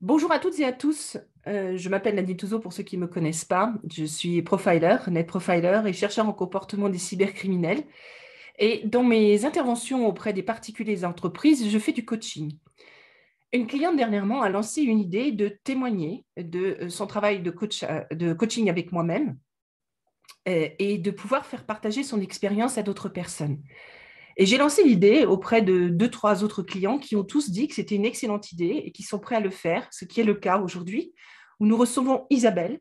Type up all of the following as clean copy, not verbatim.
Bonjour à toutes et à tous. Je m'appelle Nadine Touzeau pour ceux qui ne me connaissent pas. Je suis profiler, net profiler et chercheur en comportement des cybercriminels. Et dans mes interventions auprès des particuliers et entreprises, je fais du coaching. Une cliente dernièrement a lancé une idée de témoigner de son travail de coaching avec moi-même et de pouvoir faire partager son expérience à d'autres personnes. Et j'ai lancé l'idée auprès de deux, trois autres clients qui ont tous dit que c'était une excellente idée et qui sont prêts à le faire, ce qui est le cas aujourd'hui, où nous recevons Isabelle,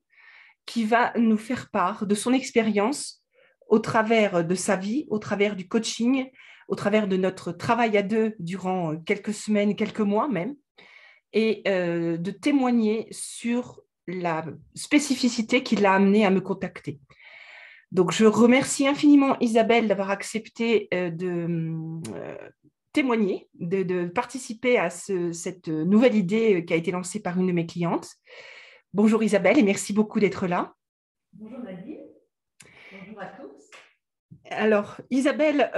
qui va nous faire part de son expérience au travers de sa vie, au travers du coaching, au travers de notre travail à deux durant quelques semaines, quelques mois même, et de témoigner sur la spécificité qui l'a amené à me contacter. Donc, je remercie infiniment Isabelle d'avoir accepté de témoigner, de participer à cette nouvelle idée qui a été lancée par une de mes clientes. Bonjour Isabelle et merci beaucoup d'être là. Bonjour Nadine, bonjour à tous. Alors Isabelle,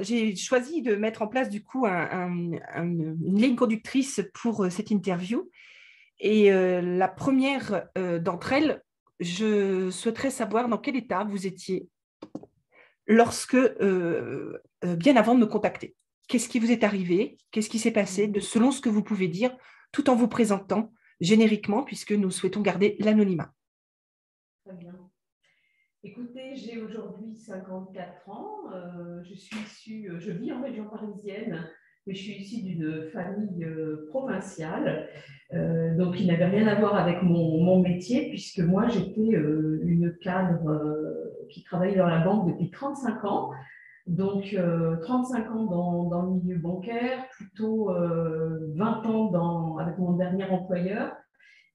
j'ai choisi de mettre en place du coup une ligne conductrice pour cette interview. Et la première d'entre elles, je souhaiterais savoir dans quel état vous étiez bien avant de me contacter. Qu'est-ce qui vous est arrivé? Qu'est-ce qui s'est passé selon ce que vous pouvez dire, tout en vous présentant génériquement, puisque nous souhaitons garder l'anonymat. Très bien. Écoutez, j'ai aujourd'hui 54 ans. Je vis en région parisienne, mais je suis issue d'une famille provinciale, donc qui n'avait rien à voir avec mon métier, puisque moi, j'étais une cadre qui travaillait dans la banque depuis 35 ans. Donc, 35 ans dans le milieu bancaire, plutôt 20 ans avec mon dernier employeur,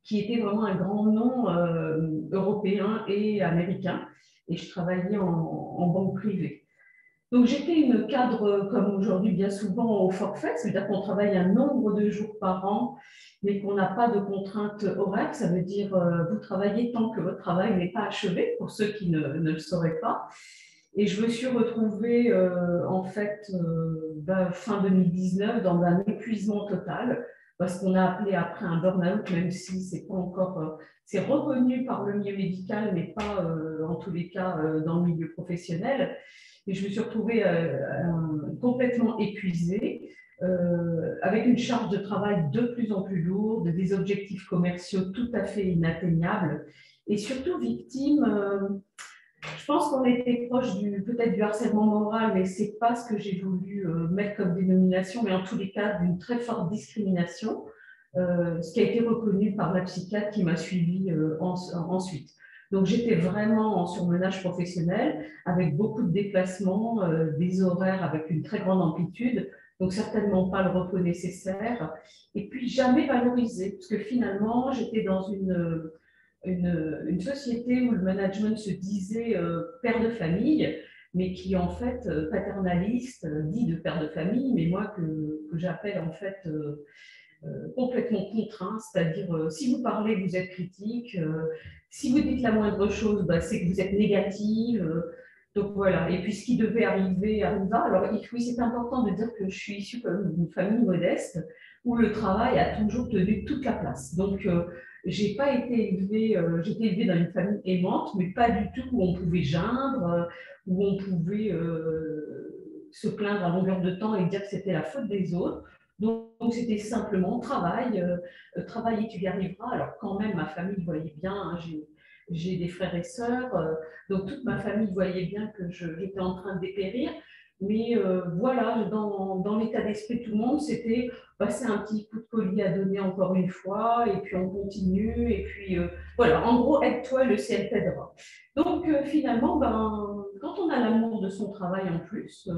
qui était vraiment un grand nom européen et américain. Et je travaillais en banque privée. Donc, j'étais une cadre, comme aujourd'hui, bien souvent au forfait, c'est-à-dire qu'on travaille un nombre de jours par an, mais qu'on n'a pas de contraintes horaires. Ça veut dire vous travaillez tant que votre travail n'est pas achevé, pour ceux qui ne le sauraient pas. Et je me suis retrouvée, en fait, fin 2019, dans un épuisement total, parce qu'on a appelé après un burn-out, même si c'est pas encore, c'est reconnu par le milieu médical, mais pas en tous les cas dans le milieu professionnel. Et je me suis retrouvée complètement épuisée, avec une charge de travail de plus en plus lourde, des objectifs commerciaux tout à fait inatteignables, et surtout victime. Je pense qu'on était proche peut-être du harcèlement moral, mais ce n'est pas ce que j'ai voulu mettre comme dénomination, mais en tous les cas d'une très forte discrimination, ce qui a été reconnu par la psychiatre qui m'a suivie ensuite. Donc j'étais vraiment en surmenage professionnel, avec beaucoup de déplacements, des horaires avec une très grande amplitude, donc certainement pas le repos nécessaire, et puis jamais valorisé, parce que finalement j'étais dans une société où le management se disait père de famille, mais qui en fait paternaliste, dit de père de famille, mais moi que j'appelle en fait complètement contraint, c'est-à-dire si vous parlez, vous êtes critique, si vous dites la moindre chose, c'est que vous êtes négative. Donc voilà, et puis ce qui devait arriver arriva. Alors oui, c'est important de dire que je suis issue d'une famille modeste où le travail a toujours tenu toute la place. Donc j'ai pas été élevée, j'étais élevée dans une famille aimante, mais pas du tout où on pouvait geindre, où on pouvait se plaindre à longueur de temps et dire que c'était la faute des autres. Donc c'était simplement travail, travail et tu y arriveras. Alors quand même, ma famille voyait bien, hein, j'ai des frères et sœurs, donc toute ma famille voyait bien que j'étais en train de dépérir. Mais voilà, dans l'état d'esprit de tout le monde, c'était passer un petit coup de collier à donner encore une fois, et puis on continue, et puis voilà, en gros, aide-toi, le ciel t'aidera. Donc finalement, quand on a l'amour de son travail en plus,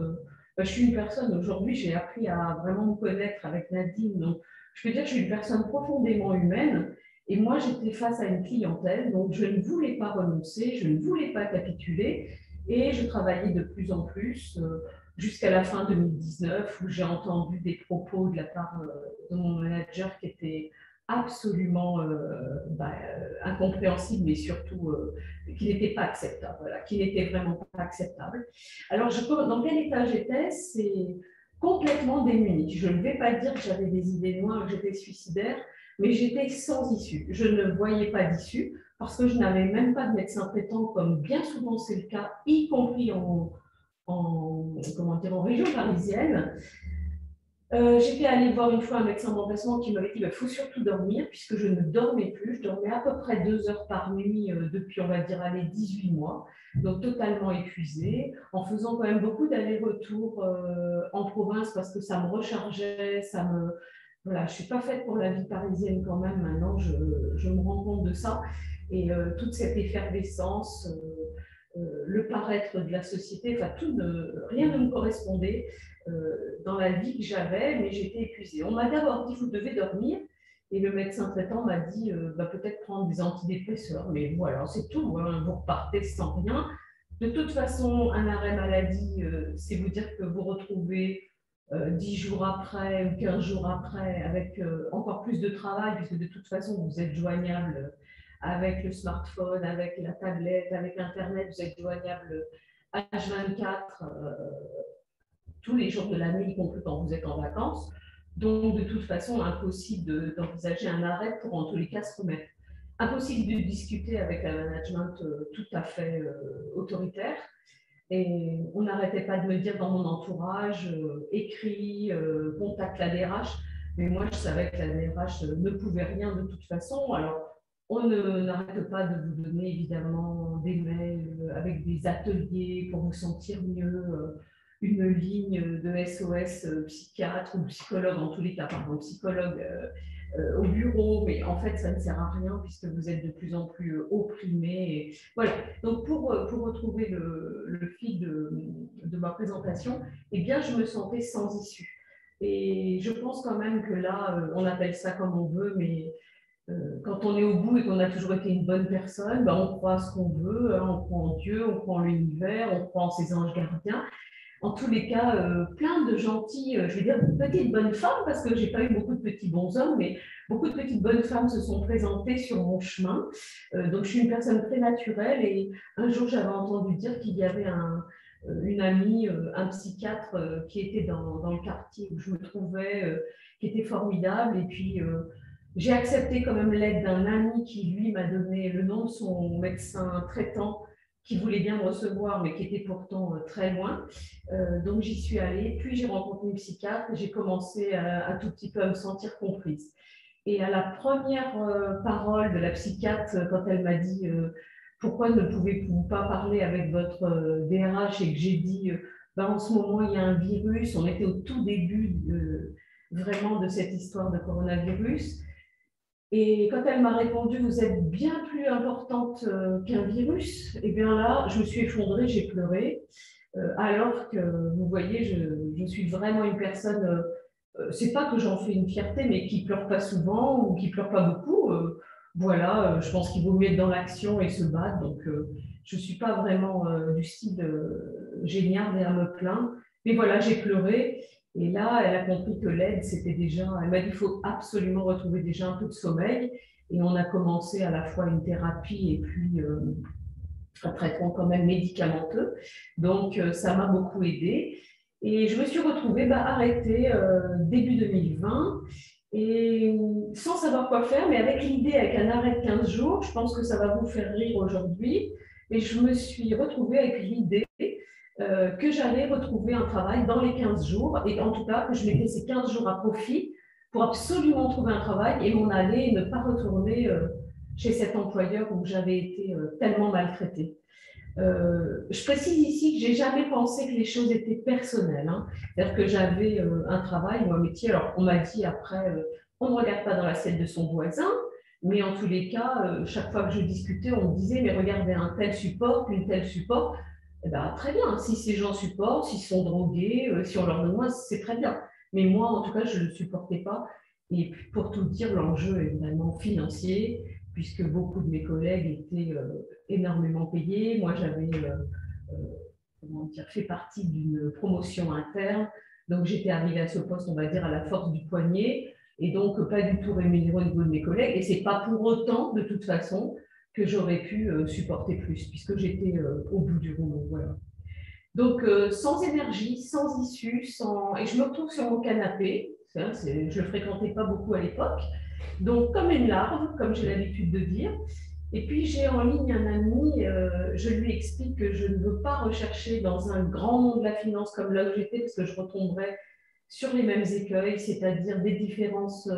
je suis une personne, aujourd'hui, j'ai appris à vraiment me connaître avec Nadine, donc je peux dire que je suis une personne profondément humaine, et moi, j'étais face à une clientèle, donc je ne voulais pas renoncer, je ne voulais pas capituler, et je travaillais de plus en plus jusqu'à la fin 2019, où j'ai entendu des propos de la part de mon manager qui étaient absolument incompréhensibles, mais surtout qui n'étaient pas acceptables, voilà, qui n'étaient vraiment pas acceptables. Alors, dans quel état j'étais? C'est complètement démunie. Je ne vais pas dire que j'avais des idées noires, que j'étais suicidaire, mais j'étais sans issue. Je ne voyais pas d'issue parce que je n'avais même pas de médecin traitant, comme bien souvent c'est le cas, y compris comment dire, en région parisienne. J'étais allée voir une fois un médecin de remplacement qui m'avait dit il faut surtout dormir, puisque je ne dormais plus. Je dormais à peu près 2 heures par nuit depuis, on va dire, allez, 18 mois, donc totalement épuisée, en faisant quand même beaucoup d'allers-retours en province parce que ça me rechargeait, voilà, je ne suis pas faite pour la vie parisienne quand même, maintenant je me rends compte de ça. Et toute cette effervescence, le paraître de la société, enfin, rien ne me correspondait dans la vie que j'avais, mais j'étais épuisée. On m'a d'abord dit, vous devez dormir, et le médecin traitant m'a dit, peut-être prendre des antidépresseurs, mais voilà, c'est tout, hein, vous repartez sans rien. De toute façon, un arrêt maladie, c'est vous dire que vous retrouvez 10 jours après ou 15 jours après avec encore plus de travail, puisque de toute façon, vous êtes joignable avec le smartphone, avec la tablette, avec Internet, vous êtes joignable H24 tous les jours de l'année, y compris quand vous êtes en vacances. Donc, de toute façon, impossible d'envisager un arrêt pour en tous les cas se remettre. Impossible de discuter avec un management tout à fait autoritaire. Et on n'arrêtait pas de me dire dans mon entourage, écrit, contacte la DRH. Mais moi, je savais que la DRH ne pouvait rien de toute façon. Alors, on n'arrête pas de vous donner évidemment des mails avec des ateliers pour vous sentir mieux, une ligne de SOS psychiatre ou psychologue, en tous les cas, pardon, psychologue au bureau, mais en fait, ça ne sert à rien puisque vous êtes de plus en plus opprimé. Et voilà. Donc, pour retrouver le fil de ma présentation, eh bien, je me sentais sans issue. Et je pense quand même que là, on appelle ça comme on veut, mais quand on est au bout et qu'on a toujours été une bonne personne, ben, on croit à ce qu'on veut, hein, on croit en Dieu, on croit en l'univers, on croit en ses anges gardiens. En tous les cas, plein de gentils, je vais dire petites bonnes femmes, parce que je n'ai pas eu beaucoup de petits bons hommes, mais beaucoup de petites bonnes femmes se sont présentées sur mon chemin. Donc, je suis une personne très naturelle et un jour, j'avais entendu dire qu'il y avait une amie, un psychiatre qui était dans le quartier où je me trouvais, qui était formidable. Et puis, j'ai accepté quand même l'aide d'un ami qui, lui, m'a donné le nom de son médecin traitant qui voulait bien me recevoir, mais qui était pourtant très loin. Donc, j'y suis allée. Puis, j'ai rencontré une psychiatre et j'ai commencé un tout petit peu à me sentir comprise. Et à la première parole de la psychiatre, quand elle m'a dit pourquoi ne pouvez-vous pas parler avec votre DRH, et que j'ai dit ben, en ce moment, il y a un virus. On était au tout début vraiment de cette histoire de coronavirus. Et quand elle m'a répondu, vous êtes bien plus importante qu'un virus, et bien là, je me suis effondrée, j'ai pleuré, alors que, vous voyez, je suis vraiment une personne, c'est pas que j'en fais une fierté, mais qui pleure pas souvent ou qui pleure pas beaucoup. Voilà, je pense qu'il vaut mieux être dans l'action et se battre, donc je suis pas vraiment du style génial et à me plaindre. Mais voilà, j'ai pleuré. Et là, elle a compris que l'aide, c'était déjà. Elle m'a dit qu'il faut absolument retrouver déjà un peu de sommeil. Et on a commencé à la fois une thérapie et puis un traitement quand même médicamenteux. Donc, ça m'a beaucoup aidée. Et je me suis retrouvée arrêtée début 2020 et sans savoir quoi faire, mais avec l'idée, avec un arrêt de 15 jours, je pense que ça va vous faire rire aujourd'hui. Et je me suis retrouvée avec l'idée que j'allais retrouver un travail dans les 15 jours, et en tout cas que je mettais ces 15 jours à profit pour absolument trouver un travail et m'en aller et ne pas retourner chez cet employeur où j'avais été tellement maltraitée. Je précise ici que j'ai jamais pensé que les choses étaient personnelles. Hein. C'est-à-dire que j'avais un travail ou un métier. Alors, on m'a dit après, on ne regarde pas dans l'assiette de son voisin, mais en tous les cas, chaque fois que je discutais, on me disait, mais regardez, un tel support, une telle support. Eh ben, très bien, si ces gens supportent, s'ils sont drogués, si on leur donne moins, c'est très bien. Mais moi, en tout cas, je ne le supportais pas. Et pour tout dire, l'enjeu est vraiment financier, puisque beaucoup de mes collègues étaient énormément payés. Moi, j'avais fait partie d'une promotion interne. Donc, j'étais arrivée à ce poste, on va dire, à la force du poignet, et donc pas du tout rémunérée au niveau de mes collègues. Et ce n'est pas pour autant, de toute façon, que j'aurais pu supporter plus, puisque j'étais au bout du rouleau. Voilà. Donc, sans énergie, sans issue, et je me retrouve sur mon canapé. Je ne le fréquentais pas beaucoup à l'époque. Donc, comme une larve, comme j'ai l'habitude de dire. Et puis, j'ai en ligne un ami, je lui explique que je ne veux pas rechercher dans un grand monde de la finance comme là où j'étais, parce que je retomberais sur les mêmes écueils, c'est-à-dire des différences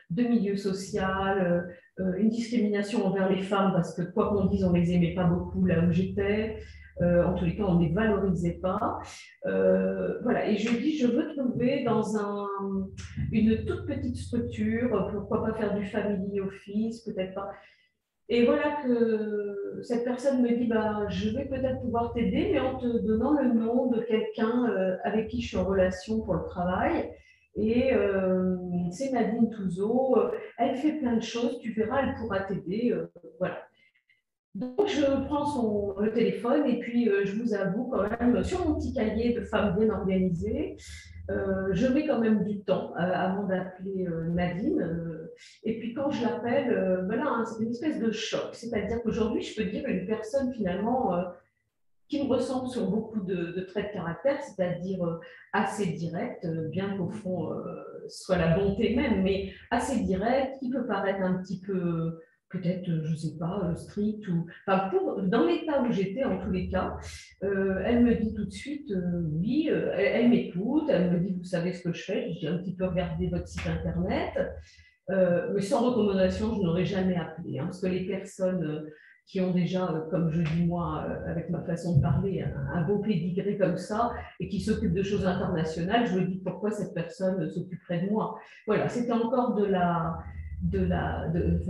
de milieu social, une discrimination envers les femmes, parce que quoi qu'on dise, on ne les aimait pas beaucoup là où j'étais. En tous les cas, on ne les valorisait pas. Voilà. Et je dis, je veux trouver dans une toute petite structure, pourquoi pas faire du family office, peut-être pas. Et voilà que cette personne me dit, bah, je vais peut-être pouvoir t'aider, mais en te donnant le nom de quelqu'un avec qui je suis en relation pour le travail. Et c'est Nadine Touzeau. Elle fait plein de choses, tu verras, elle pourra t'aider. Voilà. Donc, je prends le téléphone et puis je vous avoue quand même, sur mon petit cahier de femme bien organisée, je mets quand même du temps avant d'appeler Nadine. Et puis quand je l'appelle, voilà, hein, c'est une espèce de choc. C'est-à-dire qu'aujourd'hui, je peux dire une personne finalement qui me ressemble sur beaucoup de traits de caractère, c'est-à-dire assez directe, bien qu'au fond soit la bonté même, mais assez directe, qui peut paraître un petit peu peut-être, je ne sais pas, strict ou. Enfin, dans l'état où j'étais, en tous les cas, elle me dit tout de suite oui, elle m'écoute, elle me dit vous savez ce que je fais, j'ai un petit peu regardé votre site internet, mais sans recommandation, je n'aurais jamais appelé, hein, parce que les personnes qui ont déjà, comme je dis moi, avec ma façon de parler, un beau pédigré comme ça, et qui s'occupent de choses internationales, je me dis pourquoi cette personne s'occuperait de moi. Voilà, c'était encore enfin,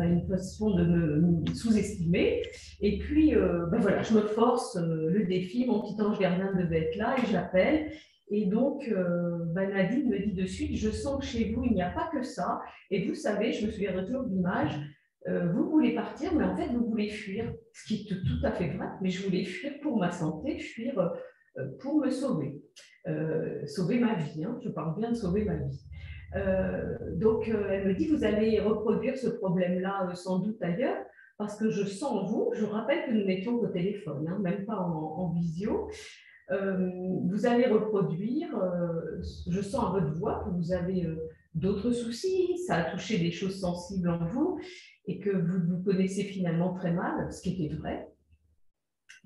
une façon de me sous-estimer. Et puis, ben voilà, je me force le défi, mon petit ange gardien devait être là, et je l'appelle. Et donc, ben Nadine me dit de suite, je sens que chez vous, il n'y a pas que ça. Et vous savez, je me souviendrai toujours de l'image, vous voulez partir, mais en fait, vous voulez fuir, ce qui est tout à fait vrai, mais je voulais fuir pour ma santé, fuir pour me sauver, sauver ma vie, hein, je parle bien de sauver ma vie. Donc, elle me dit, vous allez reproduire ce problème-là sans doute ailleurs, parce que je sens en vous, je rappelle que nous n'étions qu'au téléphone, hein, même pas en visio, vous allez reproduire, je sens à votre voix que vous avez d'autres soucis, ça a touché des choses sensibles en vous et que vous vous connaissez finalement très mal, ce qui était vrai.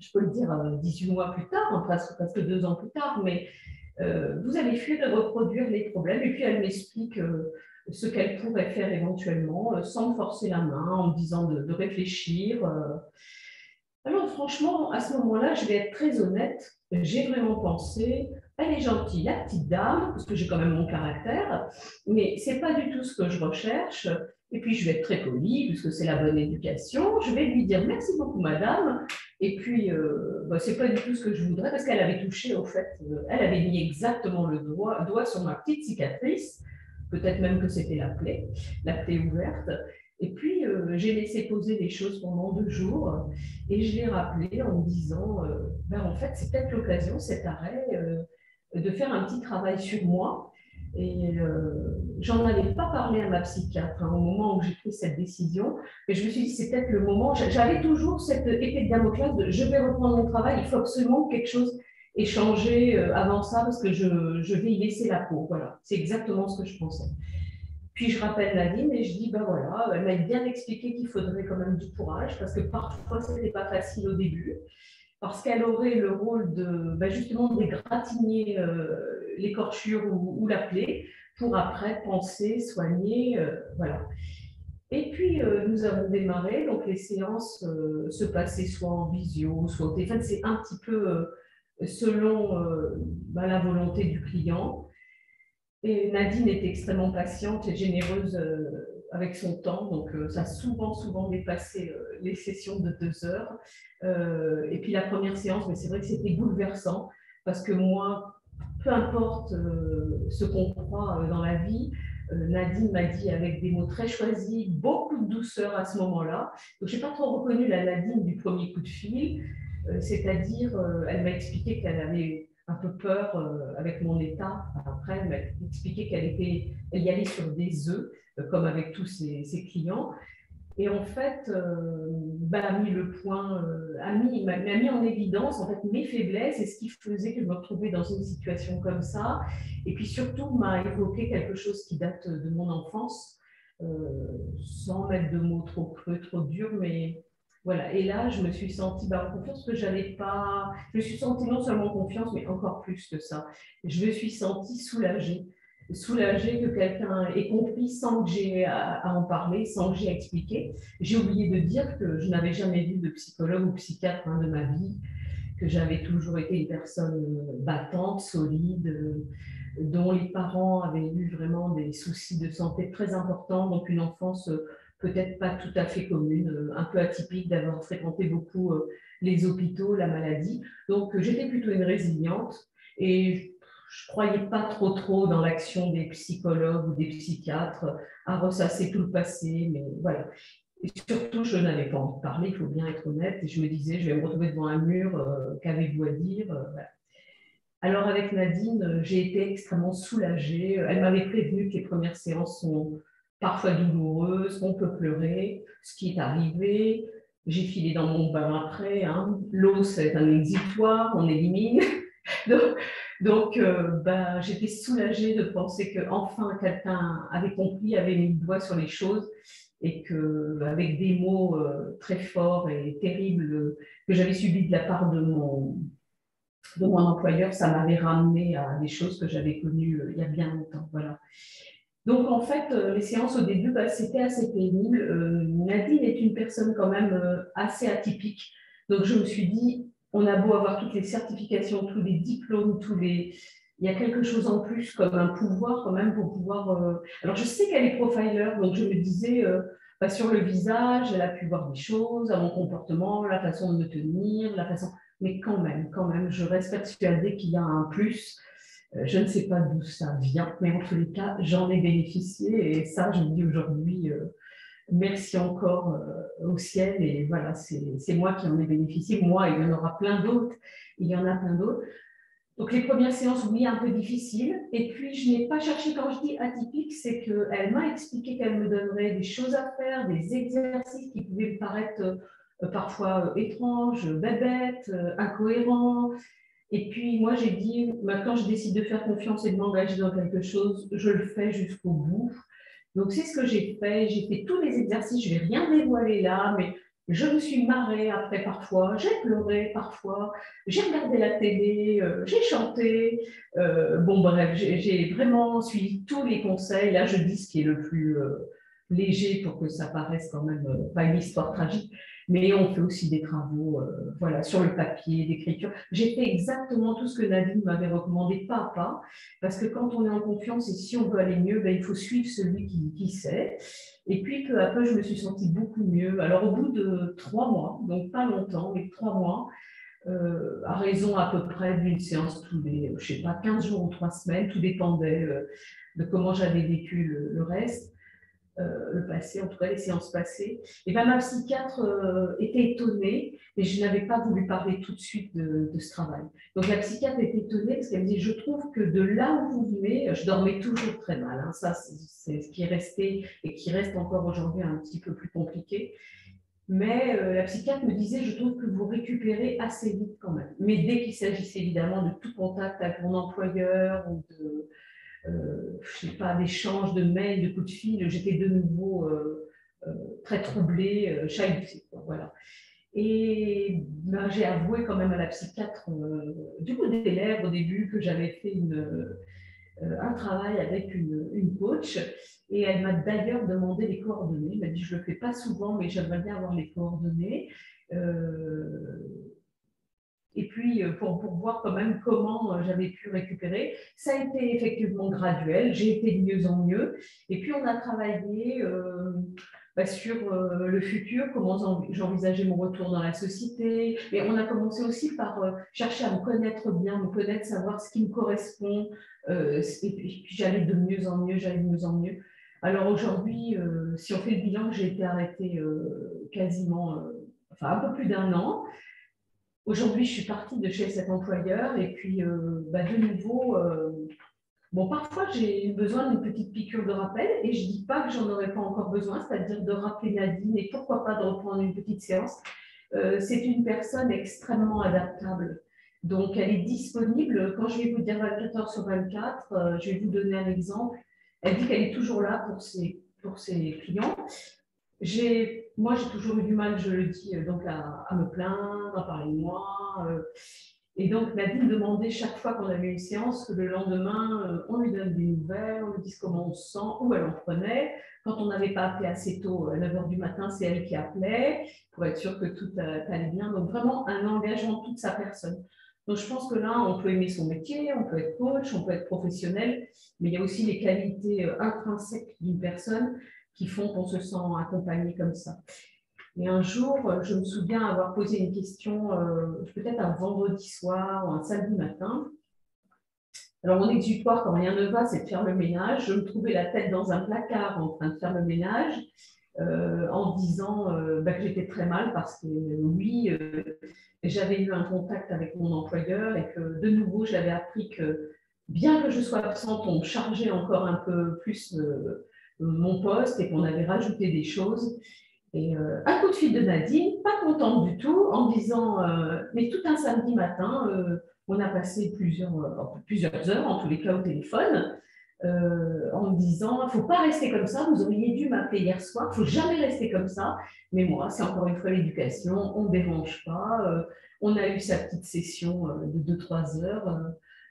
Je peux le dire 18 mois plus tard, hein, presque 2 ans plus tard, mais vous allez fuir et reproduire les problèmes. Et puis elle m'explique ce qu'elle pourrait faire éventuellement, sans me forcer la main, en me disant de réfléchir. Alors franchement, à ce moment-là, je vais être très honnête, j'ai vraiment pensé, elle est gentille, la petite dame, parce que j'ai quand même mon caractère, mais ce n'est pas du tout ce que je recherche. Et puis je vais être très polie, puisque c'est la bonne éducation. Je vais lui dire merci beaucoup, madame. Et puis, bah, ce n'est pas du tout ce que je voudrais, parce qu'elle avait touché, au fait, elle avait mis exactement le doigt sur ma petite cicatrice, peut-être même que c'était la plaie ouverte. Et puis, j'ai laissé poser les choses pendant 2 jours et je l'ai rappelé en me disant, ben, en fait, c'est peut-être l'occasion, cet arrêt, de faire un petit travail sur moi. Et j'en avais pas parlé à ma psychiatre hein, au moment où j'ai pris cette décision, mais je me suis dit, c'est peut-être le moment. J'avais toujours cette épée de Damoclès de je vais reprendre mon travail, il faut absolument que quelque chose ait changé avant ça parce que je vais y laisser la peau. Voilà, c'est exactement ce que je pensais. Puis je rappelle Nadine et je dis, ben voilà, elle m'a bien expliqué qu'il faudrait quand même du courage parce que parfois ce n'était pas facile au début, parce qu'elle aurait le rôle de ben justement d'égratigner l'écorchure ou la plaie pour après penser, soigner, voilà. Et puis nous avons démarré, donc les séances se passaient soit en visio, soit au téléphone, c'est un petit peu selon ben, la volonté du client. Et Nadine est extrêmement patiente et généreuse avec son temps, donc ça a souvent dépassé les sessions de 2 heures. Et puis la première séance, mais c'est vrai que c'était bouleversant parce que moi, peu importe ce qu'on croit dans la vie, Nadine m'a dit avec des mots très choisis, beaucoup de douceur à ce moment-là. Donc je n'ai pas trop reconnu la Nadine du premier coup de fil, c'est-à-dire elle m'a expliqué qu'elle avait un peu peur avec mon état. Après, elle m'a expliqué qu'elle y allait sur des œufs, comme avec tous ses clients. Et en fait, a mis le point, m'a mis en évidence en fait mes faiblesses et ce qui faisait que je me retrouvais dans une situation comme ça. Et puis surtout, m'a évoqué quelque chose qui date de mon enfance, euh, sans mettre de mots trop creux, trop durs, mais voilà. Et là, je me suis sentie en confiance que j'allais pas. Je me suis sentie non seulement en confiance, mais encore plus que ça. Je me suis sentie soulagée que quelqu'un ait compris sans que j'ai à en parler, sans que j'ai à expliquer. J'ai oublié de dire que je n'avais jamais vu de psychologue ou psychiatre de ma vie, que j'avais toujours été une personne battante, solide, dont les parents avaient eu vraiment des soucis de santé très importants, donc une enfance peut-être pas tout à fait commune, un peu atypique d'avoir fréquenté beaucoup les hôpitaux, la maladie. Donc j'étais plutôt une résiliente et je croyais pas trop dans l'action des psychologues ou des psychiatres à ressasser tout le passé, mais voilà. Et surtout, je n'avais pas envie de parler, il faut bien être honnête, et je me disais, je vais me retrouver devant un mur, qu'avez-vous à dire voilà. Alors avec Nadine, j'ai été extrêmement soulagée. Elle m'avait prévenu que les premières séances sont parfois douloureuses, qu'on peut pleurer, ce qui est arrivé. J'ai filé dans mon bain après. Hein. L'eau, c'est un exitoire, on élimine. Donc, j'étais soulagée de penser que enfin quelqu'un avait compris, avait mis le doigt sur les choses et que, avec des mots très forts et terribles que j'avais subis de la part de mon employeur, ça m'avait ramené à des choses que j'avais connues il y a bien longtemps. Voilà. Donc, en fait, les séances au début, c'était assez pénible. Nadine est une personne quand même assez atypique. Donc, je me suis dit, on a beau avoir toutes les certifications, tous les diplômes, il y a quelque chose en plus, comme un pouvoir quand même pour pouvoir. Alors, je sais qu'elle est profiler, donc je me disais, sur le visage, elle a pu voir des choses, à mon comportement, la façon de me tenir, la façon. Mais quand même, je reste persuadée qu'il y a un plus. Je ne sais pas d'où ça vient, mais en tous les cas, j'en ai bénéficié. Et ça, je me dis aujourd'hui, merci encore au ciel. Et voilà, c'est moi qui en ai bénéficié. Moi, il y en aura plein d'autres. Il y en a plein d'autres. Donc, les premières séances, oui, un peu difficiles. Et puis, je n'ai pas cherché, quand je dis atypique, c'est qu'elle m'a expliqué qu'elle me donnerait des choses à faire, des exercices qui pouvaient me paraître parfois étranges, bébêtes, incohérents. Et puis, moi, j'ai dit, maintenant, je décide de faire confiance et de m'engager dans quelque chose, je le fais jusqu'au bout. Donc, c'est ce que j'ai fait. J'ai fait tous les exercices. Je ne vais rien dévoiler là, mais je me suis marrée après parfois. J'ai pleuré parfois. J'ai regardé la télé. J'ai chanté. Bon, bref, j'ai vraiment suivi tous les conseils. Là, je dis ce qui est le plus léger pour que ça paraisse quand même pas une histoire tragique. Mais on fait aussi des travaux voilà, sur le papier, d'écriture. J'ai fait exactement tout ce que Nadine m'avait recommandé pas à pas, parce que quand on est en confiance et si on veut aller mieux, il faut suivre celui qui sait. Et puis, peu à peu, je me suis sentie beaucoup mieux. Alors, au bout de 3 mois, donc pas longtemps, mais 3 mois, à raison à peu près d'une séance tous les, je sais pas, 15 jours ou 3 semaines, tout dépendait de comment j'avais vécu le reste le passé, en tout cas les séances passées, et ben, ma psychiatre était étonnée, mais je n'avais pas voulu parler tout de suite de ce travail. Donc la psychiatre était étonnée parce qu'elle me dit, je trouve que de là où vous venez, je dormais toujours très mal, hein, ça c'est ce qui est resté et qui reste encore aujourd'hui un petit peu plus compliqué. Mais la psychiatre me disait, je trouve que vous récupérez assez vite quand même. Mais dès qu'il s'agissait évidemment de tout contact avec mon employeur ou de, je sais pas, d'échanges de mails, de coups de fil, j'étais de nouveau très troublée, chahutée. Voilà. Et ben, j'ai avoué quand même à la psychiatre, du coup des lèvres au début, que j'avais fait un travail avec une coach. Et elle m'a d'ailleurs demandé les coordonnées. Elle m'a dit, je ne le fais pas souvent, mais j'aimerais bien avoir les coordonnées. Et puis, pour voir quand même comment j'avais pu récupérer. Ça a été effectivement graduel, j'ai été de mieux en mieux. Et puis, on a travaillé sur le futur, comment j'envisageais mon retour dans la société. Et on a commencé aussi par chercher à me connaître bien, me connaître, savoir ce qui me correspond. Et puis, j'allais de mieux en mieux, j'allais de mieux en mieux. Alors aujourd'hui, si on fait le bilan, j'ai été arrêtée quasiment, un peu plus d'1 an. Aujourd'hui, je suis partie de chez cet employeur et puis de nouveau, Bon, parfois, j'ai besoin d'une petite piqûre de rappel et je ne dis pas que j'en aurais pas encore besoin, c'est-à-dire de rappeler Nadine et pourquoi pas de reprendre une petite séance. C'est une personne extrêmement adaptable. Donc, elle est disponible. Quand je vais vous dire 24 heures sur 24, je vais vous donner un exemple. Elle dit qu'elle est toujours là pour ses clients. Moi, j'ai toujours eu du mal, je le dis, donc à me plaindre, à parler de moi. Et donc, Nadine demandait chaque fois qu'on avait une séance que le lendemain, on lui donne des nouvelles, on lui dise comment on se sent, où elle en prenait. Quand on n'avait pas appelé assez tôt, à 9 h du matin, c'est elle qui appelait pour être sûr que tout allait bien. Donc, vraiment un engagement de toute sa personne. Donc, je pense que là, on peut aimer son métier, on peut être coach, on peut être professionnel, mais il y a aussi les qualités intrinsèques d'une personne qui font qu'on se sent accompagné comme ça. Et un jour, je me souviens avoir posé une question, peut-être un vendredi soir ou un samedi matin. Alors, mon exutoire, quand rien ne va, c'est de faire le ménage. Je me trouvais la tête dans un placard en train de faire le ménage, en disant que j'étais très mal parce que oui, j'avais eu un contact avec mon employeur et que de nouveau, j'avais appris que bien que je sois absente, on chargeait encore un peu plus mon poste et qu'on avait rajouté des choses. Et un coup de fil de Nadine, pas contente du tout, en disant mais tout un samedi matin, on a passé plusieurs heures, en tous les cas au téléphone, en me disant il ne faut pas rester comme ça, vous auriez dû m'appeler hier soir, il ne faut jamais rester comme ça. Mais moi, c'est encore une fois l'éducation, on ne dérange pas. On a eu sa petite session de 2-3 heures.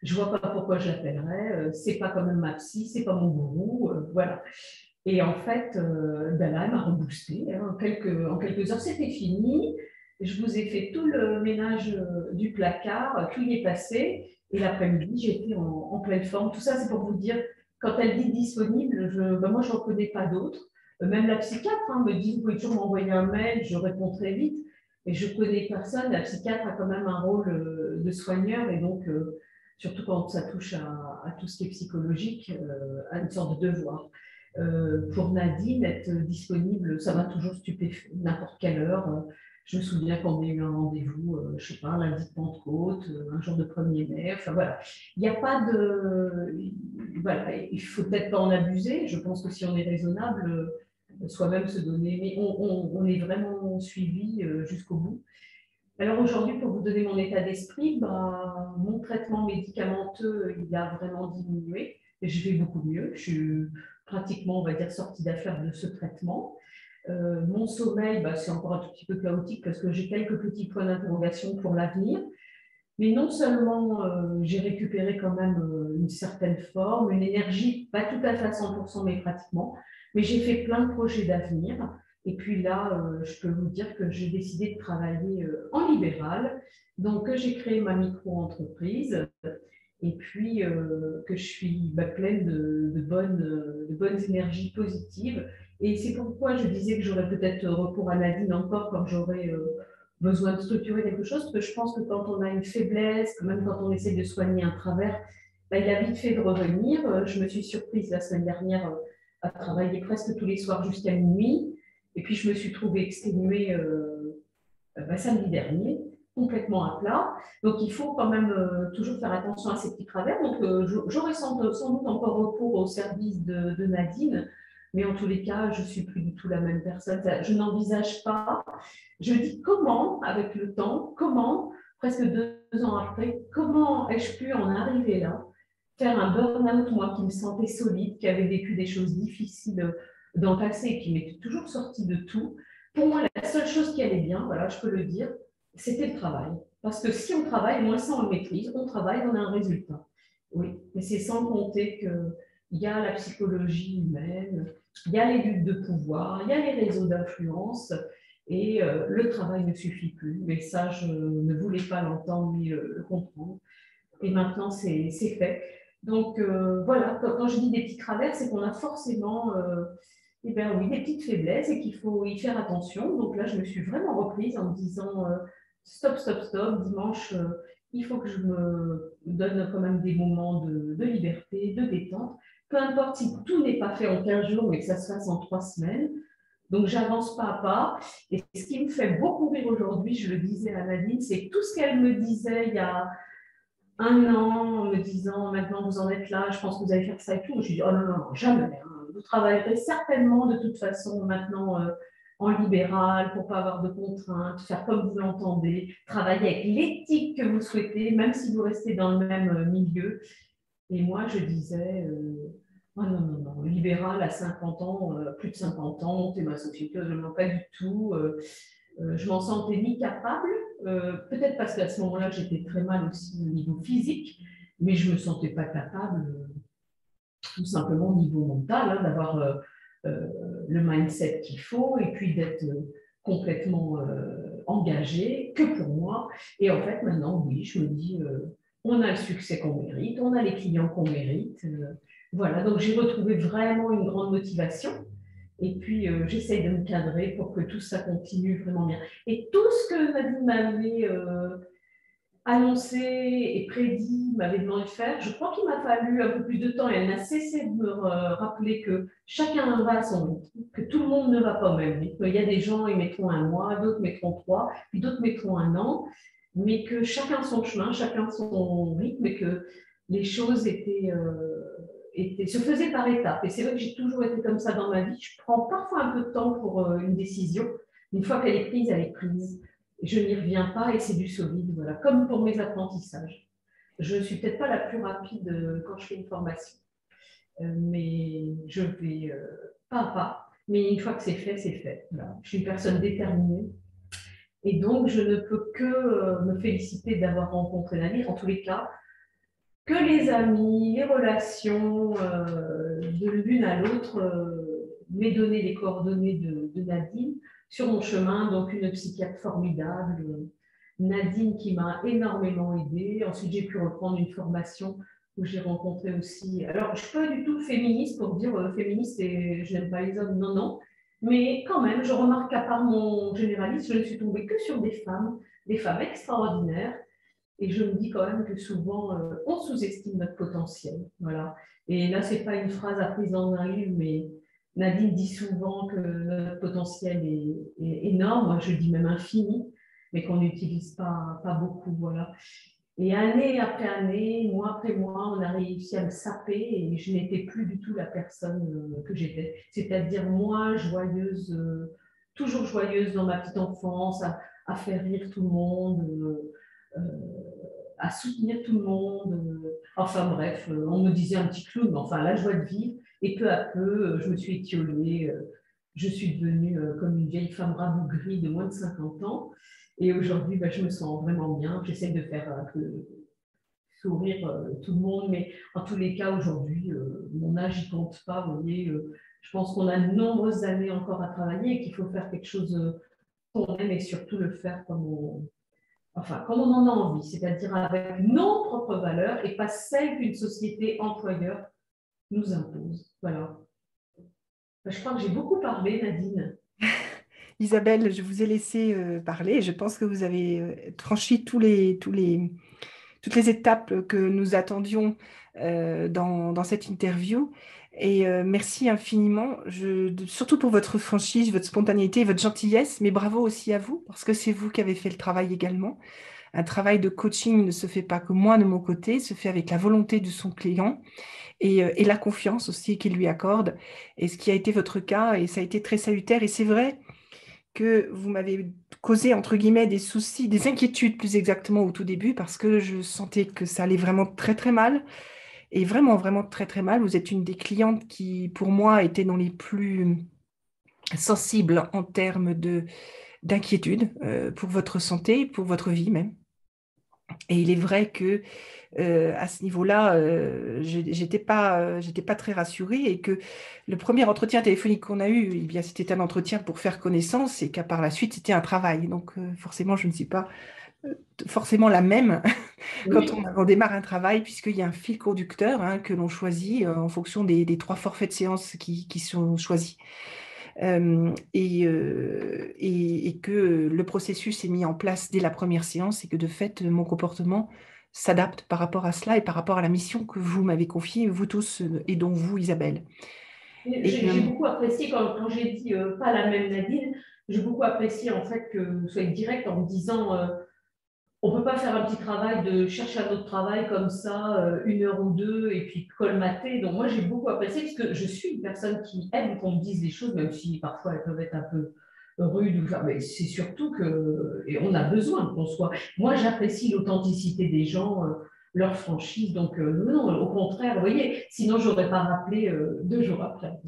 Je ne vois pas pourquoi je l'appellerais. C'est pas quand même ma psy, c'est pas mon gourou. Voilà. Et en fait, Dalla m'a reboosté. Hein. En quelques heures, c'était fini. Je vous ai fait tout le ménage du placard, tout y est passé. Et l'après-midi, j'étais en pleine forme. Tout ça, c'est pour vous dire, quand elle dit disponible, moi, je n'en connais pas d'autres. Même la psychiatre me dit, vous pouvez toujours m'envoyer un mail, je réponds très vite. Mais je connais personne. La psychiatre a quand même un rôle de soigneur. Et donc, surtout quand ça touche à tout ce qui est psychologique, à une sorte de devoir. Pour Nadine, être disponible, ça m'a toujours stupéfait, n'importe quelle heure. Je me souviens qu'on a eu un rendez-vous, je ne sais pas, lundi de Pentecôte, un jour de 1er mai. Enfin voilà, il n'y a pas de. Voilà, il ne faut peut-être pas en abuser. Je pense que si on est raisonnable, soi-même se donner. Mais on est vraiment suivi jusqu'au bout. Alors aujourd'hui, pour vous donner mon état d'esprit, mon traitement médicamenteux, il a vraiment diminué. Et je vais beaucoup mieux. Je suis pratiquement, on va dire, sortie d'affaire de ce traitement. Mon sommeil, c'est encore un tout petit peu chaotique parce que j'ai quelques petits points d'interrogation pour l'avenir. Mais non seulement j'ai récupéré quand même une certaine forme, une énergie, pas tout à fait à 100%, mais pratiquement. Mais j'ai fait plein de projets d'avenir. Et puis là, je peux vous dire que j'ai décidé de travailler en libéral. Donc, j'ai créé ma micro-entreprise et puis que je suis pleine de bonnes énergies positives. Et c'est pourquoi je disais que j'aurais peut-être recours à Nadine encore quand j'aurais besoin de structurer quelque chose, parce que je pense que quand on a une faiblesse, même quand on essaie de soigner un travers, il a vite fait de revenir. Je me suis surprise la semaine dernière à travailler presque tous les soirs jusqu'à minuit. Et puis, je me suis trouvée exténuée samedi dernier, complètement à plat. Donc, il faut quand même toujours faire attention à ces petits travers. Donc, j'aurai sans doute encore recours au service de Nadine. Mais en tous les cas, je ne suis plus du tout la même personne. Je n'envisage pas. Je dis comment, avec le temps, presque 2 ans après, comment ai-je pu en arriver là, faire un burn-out, moi qui me sentais solide, qui avait vécu des choses difficiles dans le passé et qui m'était toujours sortie de tout. Pour moi, la seule chose qui allait bien, voilà, je peux le dire, c'était le travail. Parce que si on travaille, moins ça on le maîtrise, on travaille, on a un résultat. Oui, mais c'est sans compter qu'il y a la psychologie humaine, il y a les luttes de pouvoir, il y a les réseaux d'influence, et le travail ne suffit plus. Mais ça, je ne voulais pas l'entendre ni le comprendre. Et maintenant, c'est fait. Donc, voilà, quand je dis des petits travers, c'est qu'on a forcément oui, des petites faiblesses et qu'il faut y faire attention. Donc là, je me suis vraiment reprise en me disant stop, stop, stop, dimanche, il faut que je me donne quand même des moments de liberté, de détente. Peu importe si tout n'est pas fait en 15 jours, mais que ça se fasse en 3 semaines. Donc, j'avance pas à pas. Et ce qui me fait beaucoup rire aujourd'hui, je le disais à Nadine, c'est tout ce qu'elle me disait il y a un an en me disant maintenant vous en êtes là, je pense que vous allez faire ça et tout. Je lui dis oh non, non, non, jamais. Hein. Vous travaillerez certainement de toute façon maintenant en libéral pour pas avoir de contraintes, faire comme vous l'entendez, travailler avec l'éthique que vous souhaitez, même si vous restez dans le même milieu. Et moi, je disais oh non, non, non, libéral à 50 ans, plus de 50 ans, monter ma société, je ne pas du tout. Je m'en sentais ni capable, peut-être parce qu'à ce moment-là, j'étais très mal aussi au niveau physique, mais je ne me sentais pas capable, tout simplement au niveau mental, hein, d'avoir euh, le mindset qu'il faut et puis d'être complètement engagé que pour moi. Et en fait, maintenant, oui, je me dis, on a le succès qu'on mérite, on a les clients qu'on mérite. Voilà, donc j'ai retrouvé vraiment une grande motivation. Et puis, j'essaye de me cadrer pour que tout ça continue vraiment bien. Et tout ce que Nadine m'avait annoncé et prédit, m'avait demandé de faire, je crois qu'il m'a fallu un peu plus de temps et elle n'a cessé de me rappeler que chacun va à son rythme, que tout le monde ne va pas au même rythme. Il y a des gens, ils mettront un mois, d'autres mettront 3, puis d'autres mettront un an, mais que chacun son chemin, chacun son rythme et que les choses se faisaient par étapes. Et c'est vrai que j'ai toujours été comme ça dans ma vie. Je prends parfois un peu de temps pour une décision. Une fois qu'elle est prise, elle est prise. Je n'y reviens pas et c'est du solide. Voilà. Comme pour mes apprentissages. Je ne suis peut-être pas la plus rapide quand je fais une formation, mais je vais pas à pas. Mais une fois que c'est fait, c'est fait. Voilà. Je suis une personne déterminée. Et donc, je ne peux que me féliciter d'avoir rencontré Nadine. En tous les cas, que les amis, les relations de l'une à l'autre m'aient donné les coordonnées de Nadine sur mon chemin, donc une psychiatre formidable, Nadine qui m'a énormément aidée. Ensuite, j'ai pu reprendre une formation où j'ai rencontré aussi. Alors, je ne suis pas du tout féministe pour dire féministe et je n'aime pas les hommes, non, non. Mais quand même, je remarque qu'à part mon généraliste, je ne suis tombée que sur des femmes extraordinaires et je me dis quand même que souvent, on sous-estime notre potentiel. Voilà. Et là, ce n'est pas une phrase apprise dans un livre, mais Nadine dit souvent que notre potentiel est énorme. Moi, je dis même infini, mais qu'on n'utilise pas beaucoup. Voilà. Et année après année, mois après mois, on a réussi à me saper et je n'étais plus du tout la personne que j'étais. C'est-à-dire moi, joyeuse, toujours joyeuse dans ma petite enfance, à faire rire tout le monde. Euh, à soutenir tout le monde. Enfin bref, on me disait un petit clown, mais enfin la joie de vivre. Et peu à peu, je me suis étiolée. Je suis devenue comme une vieille femme rabougrie de moins de 50 ans. Et aujourd'hui, je me sens vraiment bien. J'essaie de faire un peu sourire tout le monde, mais en tous les cas, aujourd'hui, mon âge, il compte pas. Vous voyez, je pense qu'on a de nombreuses années encore à travailler et qu'il faut faire quelque chose qu'on aime et surtout le faire comme on en a envie, c'est-à-dire avec nos propres valeurs et pas celles qu'une société employeur nous impose. Voilà. Je crois que j'ai beaucoup parlé, Nadine. Isabelle, je vous ai laissé parler. Je pense que vous avez franchi toutes les étapes que nous attendions dans cette interview. Et merci infiniment, surtout pour votre franchise, votre spontanéité, votre gentillesse, mais bravo aussi à vous, parce que c'est vous qui avez fait le travail également. Un travail de coaching ne se fait pas que moi de mon côté, se fait avec la volonté de son client et la confiance aussi qu'il lui accorde. Et ce qui a été votre cas, et ça a été très salutaire. Et c'est vrai que vous m'avez causé, entre guillemets, des soucis, des inquiétudes plus exactement au tout début, parce que je sentais que ça allait vraiment très très mal, et vraiment vraiment très très mal. Vous êtes une des clientes qui, pour moi, était dans les plus sensibles en termes d'inquiétude pour votre santé, pour votre vie même. Et il est vrai que à ce niveau-là, j'étais pas très rassurée et que le premier entretien téléphonique qu'on a eu, eh bien, c'était un entretien pour faire connaissance et qu'à par la suite, c'était un travail. Donc, forcément, je ne suis pas forcément la même quand Oui. on démarre un travail, puisqu'il y a un fil conducteur hein, que l'on choisit en fonction des 3 forfaits de séance qui sont choisis. Et que le processus est mis en place dès la première séance et que de fait, mon comportement s'adapte par rapport à cela et par rapport à la mission que vous m'avez confiée, vous tous, et dont vous, Isabelle. Et, J'ai beaucoup apprécié quand j'ai dit pas la même Nadine, j'ai beaucoup apprécié en fait que vous soyez direct en me disant on ne peut peut pas faire un petit travail de chercher un autre travail comme ça, 1 heure ou 2, et puis colmater. Donc moi, j'ai beaucoup apprécié parce que je suis une personne qui aime qu'on me dise des choses, même si parfois elles peuvent être un peu rudes. Mais c'est surtout que, et on a besoin qu'on soit. Moi, j'apprécie l'authenticité des gens, leur franchise. Donc non, au contraire, vous voyez, sinon j'aurais pas rappelé 2 jours après.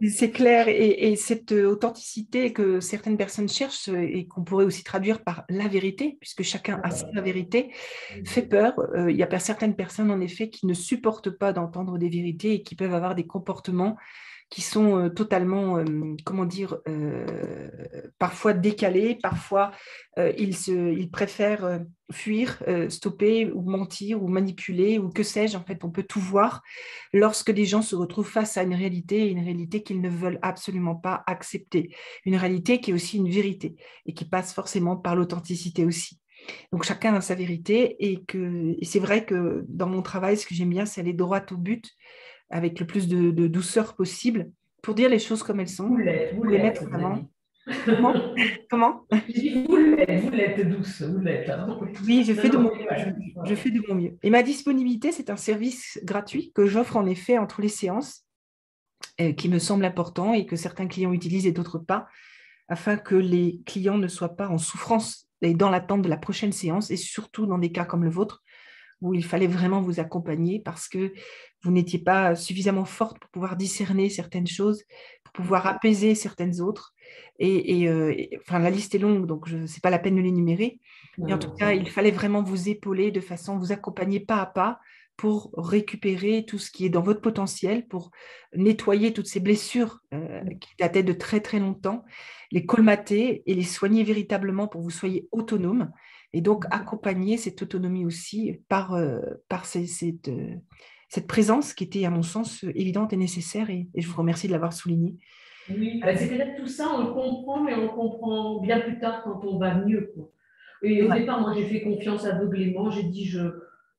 C'est clair, et cette authenticité que certaines personnes cherchent et qu'on pourrait aussi traduire par la vérité, puisque chacun a sa vérité, fait peur. Il y a certaines personnes, en effet, qui ne supportent pas d'entendre des vérités et qui peuvent avoir des comportements qui sont totalement, comment dire, parfois décalés, parfois ils préfèrent fuir, stopper ou mentir ou manipuler ou que sais-je. En fait, on peut tout voir lorsque des gens se retrouvent face à une réalité qu'ils ne veulent absolument pas accepter, une réalité qui est aussi une vérité et qui passe forcément par l'authenticité aussi. Donc chacun a sa vérité et c'est vrai que dans mon travail, ce que j'aime bien, c'est aller droit au but avec le plus de douceur possible pour dire les choses comme elles sont, Vous pour les mettre l'êtes, en vous avez avant. dit. Comment? Comment? J'ai dit, vous l'êtes douce, vous l'êtes. Hein. Oui, Non, non, mais je fais de mon mieux. Et ma disponibilité, c'est un service gratuit que j'offre en effet entre les séances, qui me semble important et que certains clients utilisent et d'autres pas, afin que les clients ne soient pas en souffrance et dans l'attente de la prochaine séance, et surtout dans des cas comme le vôtre, où il fallait vraiment vous accompagner parce que vous n'étiez pas suffisamment forte pour pouvoir discerner certaines choses, pour pouvoir apaiser certaines autres. Enfin, la liste est longue, donc ce n'est pas la peine de l'énumérer. Mais en tout cas, il fallait vraiment vous épauler de façon, vous accompagner pas à pas pour récupérer tout ce qui est dans votre potentiel, pour nettoyer toutes ces blessures qui dataient de très très longtemps, les colmater et les soigner véritablement pour que vous soyez autonome et donc accompagner cette autonomie aussi par cette présence qui était, à mon sens, évidente et nécessaire. Et je vous remercie de l'avoir souligné. Oui, bah, c'est peut-être tout ça, on le comprend, mais on le comprend bien plus tard quand on va mieux, quoi. Et au Ouais. départ, moi, j'ai fait confiance aveuglément. J'ai dit,